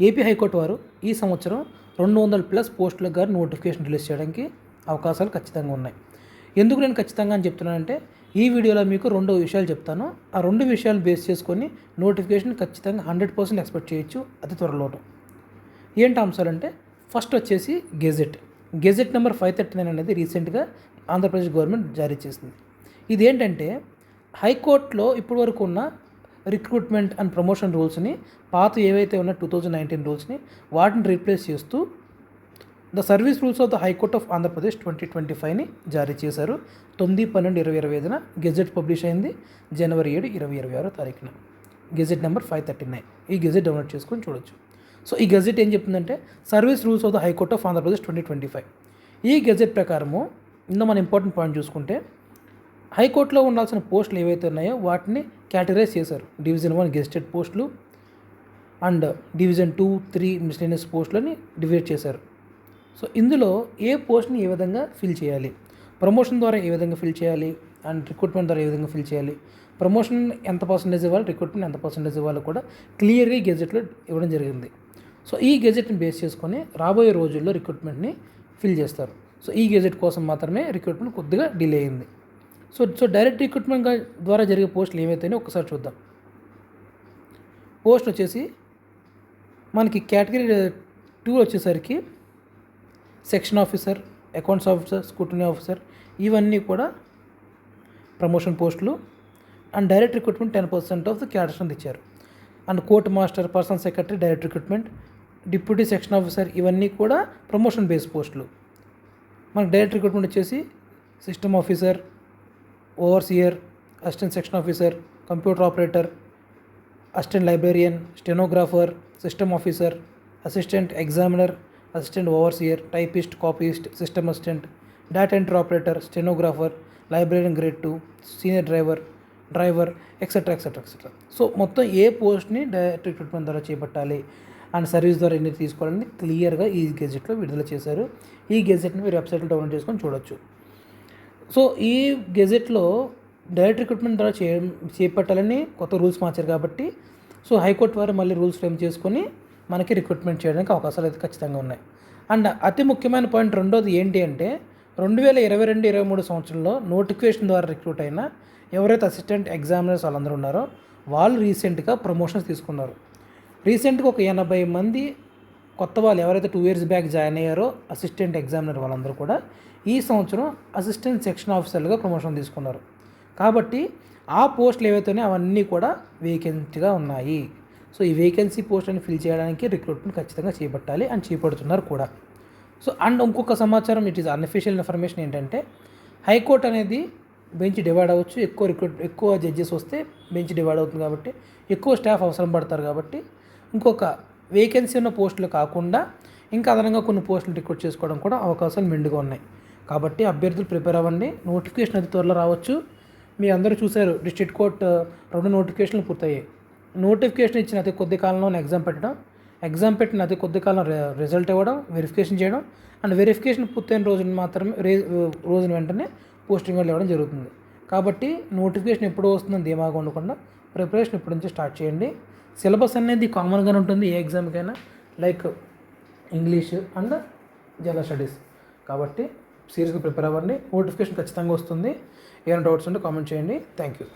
AP high court వారు ఈ సంవత్సరం 200+ పోస్టులకు గారు నోటిఫికేషన్ రిలీజ్ చేయడానికి అవకాశాలు ఖచ్చితంగా ఉన్నాయి. ఎందుకు నేను ఖచ్చితంగా అని చెప్తున్నానంటే, ఈ వీడియోలో మీకు 2 విషయాలు చెప్తాను. ఆ 2 విషయాలు బేస్ చేసుకొని నోటిఫికేషన్ ఖచ్చితంగా 100% ఎక్స్పెక్ట్ చేయొచ్చు అతి త్వరలోనే. ఏంటి అంశాలంటే, ఫస్ట్ వచ్చేసి గెజెట్ నెంబర్ 539 అనేది రీసెంట్గా ఆంధ్రప్రదేశ్ గవర్నమెంట్ జారీ చేసింది. ఇదేంటంటే హైకోర్టులో ఇప్పటి వరకు ఉన్న రిక్రూట్మెంట్ అండ్ ప్రమోషన్ రూల్స్ని, పాత ఏవైతే ఉన్న 2019 రూల్స్ని వాటిని రీప్లేస్ చేస్తూ the service rules of the high court of Andhra Pradesh 2025ని జారీ చేశారు. 9/12/2025 గెజెట్ పబ్లిష్ అయింది. జనవరి 7, 2026 గెజెట్ నెంబర్ 539. ఈ గెజెట్ డౌన్లోడ్ చేసుకొని చూడొచ్చు. సో ఈ గెజెట్ ఏం చెప్తుందంటే, service rules of the high court of Andhra Pradesh 2025. ఈ గెజెట్ ప్రకారము ఇందులో మన ఇంపార్టెంట్ పాయింట్ చూసుకుంటే, హైకోర్టులో ఉండాల్సిన పోస్టులు ఏవైతే ఉన్నాయో వాటిని కేటగరైజ్ చేశారు. డివిజన్ 1 గెజిటెడ్ పోస్టులు అండ్ డివిజన్ 2, 3 మిస్లేనియస్ పోస్టులని డివైడ్ చేశారు. సో ఇందులో ఏ పోస్ట్ని ఏ విధంగా ఫిల్ చేయాలి, ప్రమోషన్ ద్వారా ఏ విధంగా ఫిల్ చేయాలి, అండ్ రిక్రూట్మెంట్ ద్వారా ఏ విధంగా ఫిల్ చేయాలి, ప్రమోషన్ ఎంత పర్సెంటేజ్ ఇవ్వాలి, రిక్రూట్మెంట్ ఎంత పర్సెంటేజ్ ఇవ్వాలి కూడా క్లియర్గా ఈ గెజెట్లో ఇవ్వడం జరిగింది. సో ఈ గెజెట్ని బేస్ చేసుకొని రాబోయే రోజుల్లో రిక్రూట్మెంట్ని ఫిల్ చేస్తారు. సో ఈ గెజెట్ కోసం మాత్రమే రిక్రూట్మెంట్ కొద్దిగా డిలే అయింది. సో డైరెక్ట్ రిక్రూట్మెంట్ ద్వారా జరిగే పోస్టులు ఏవైతేనే ఒకసారి చూద్దాం. పోస్ట్ వచ్చేసి మనకి కేటగిరీ 2 వచ్చేసరికి section officer, accounts officer, scrutiny officer, ఇవన్నీ కూడా ప్రమోషన్ పోస్టులు. And direct recruitment 10% of the cadres అని ఇచ్చారు. And court master, personal secretary, direct recruitment, deputy section officer, ఇవన్నీ కూడా ప్రమోషన్ బేస్ పోస్టులు. మనకి డైరెక్ట్ రిక్రూట్మెంట్ వచ్చేసి system officer, overseer, assistant section officer, computer operator, assistant librarian, stenographer, system officer, assistant examiner, assistant overseer, typist, copyist, system assistant, data entry operator, stenographer, librarian grade 2, senior driver etcetera. So మొత్తం ఏ పోస్ట్ని direct recruitment ద్వారా చేపట్టాలి and service ద్వారా ఎన్ని తీసుకోవాలని క్లియర్గా ఈ గెజెట్లో విడుదల చేశారు. ఈ గెజెట్ని మీరు వెబ్సైట్లో డౌన్లోడ్ చేసుకొని చూడొచ్చు. సో ఈ గెజెట్లో డైరెక్ట్ రిక్రూట్మెంట్ ద్వారా చేపట్టాలని కొత్త రూల్స్ మార్చారు కాబట్టి, సో హైకోర్టు వారు మళ్ళీ రూల్స్ ఫ్రేమ్ చేసుకొని మనకి రిక్రూట్మెంట్ చేయడానికి అవకాశాలు అయితే ఖచ్చితంగా ఉన్నాయి. అండ్ అతి ముఖ్యమైన పాయింట్ రెండోది ఏంటి అంటే, 2022-23 సంవత్సరంలో నోటిఫికేషన్ ద్వారా రిక్రూట్ అయిన ఎవరైతే అసిస్టెంట్ ఎగ్జామినర్స్ వాళ్ళందరూ ఉన్నారో వాళ్ళు రీసెంట్గా ప్రమోషన్స్ తీసుకున్నారు. రీసెంట్గా ఒక 80 మంది కొత్త వాళ్ళు ఎవరైతే 2 years బ్యాక్ జాయిన్ అయ్యారో అసిస్టెంట్ ఎగ్జామినర్ వాళ్ళందరూ కూడా ఈ సంవత్సరం అసిస్టెంట్ సెక్షన్ ఆఫీసర్లుగా ప్రమోషన్ తీసుకున్నారు. కాబట్టి ఆ పోస్టులు ఏవైతేనే అవన్నీ కూడా వేకెన్సీగా ఉన్నాయి. సో ఈ వేకెన్సీ పోస్టులను ఫిల్ చేయడానికి రిక్రూట్మెంట్ ఖచ్చితంగా చేపట్టాలి అండ్ చేపడుతున్నారు కూడా. సో అండ్ ఇంకొక సమాచారం, ఇట్ ఈస్ అన్అఫీషియల్ ఇన్ఫర్మేషన్ ఏంటంటే, హైకోర్టు అనేది బెంచ్ డివైడ్ అవ్వచ్చు. ఎక్కువ జడ్జెస్ వస్తే బెంచ్ డివైడ్ అవుతుంది కాబట్టి ఎక్కువ స్టాఫ్ అవసరం పడతారు. కాబట్టి ఇంకొక వేకెన్సీ ఉన్న పోస్టులు కాకుండా ఇంకా అదనంగా కొన్ని పోస్టులు రిక్రూట్ చేసుకోవడం కూడా అవకాశాలు మెండుగా ఉన్నాయి. కాబట్టి అభ్యర్థులు ప్రిపేర్ అవ్వండి. నోటిఫికేషన్ అతి త్వరలో రావచ్చు. మీ అందరూ చూశారు, డిస్ట్రిక్ట్ కోర్ట్ 2 నోటిఫికేషన్లు పూర్తయ్యాయి. నోటిఫికేషన్ ఇచ్చిన అతి కొద్ది కాలంలోనే ఎగ్జామ్ పెట్టిన అతి కొద్ది కాలం రిజల్ట్ ఇవ్వడం, వెరిఫికేషన్ చేయడం, అండ్ వెరిఫికేషన్ పూర్తయిన రోజున వెంటనే పోస్టింగ్ వాళ్ళు ఇవ్వడం జరుగుతుంది. కాబట్టి నోటిఫికేషన్ ఎప్పుడు వస్తుందని ధీమాగా ఉండకుండా ప్రిపరేషన్ ఇప్పటి నుంచి స్టార్ట్ చేయండి. సిలబస్ అనేది కామన్గానే ఉంటుంది ఏ ఎగ్జామ్కైనా, like English and general studies. కాబట్టి సీరియస్గా ప్రిపేర్ అవ్వండి. నోటిఫికేషన్ ఖచ్చితంగా వస్తుంది. ఏమైనా డౌట్స్ ఉంటే కామెంట్ చేయండి. Thank you.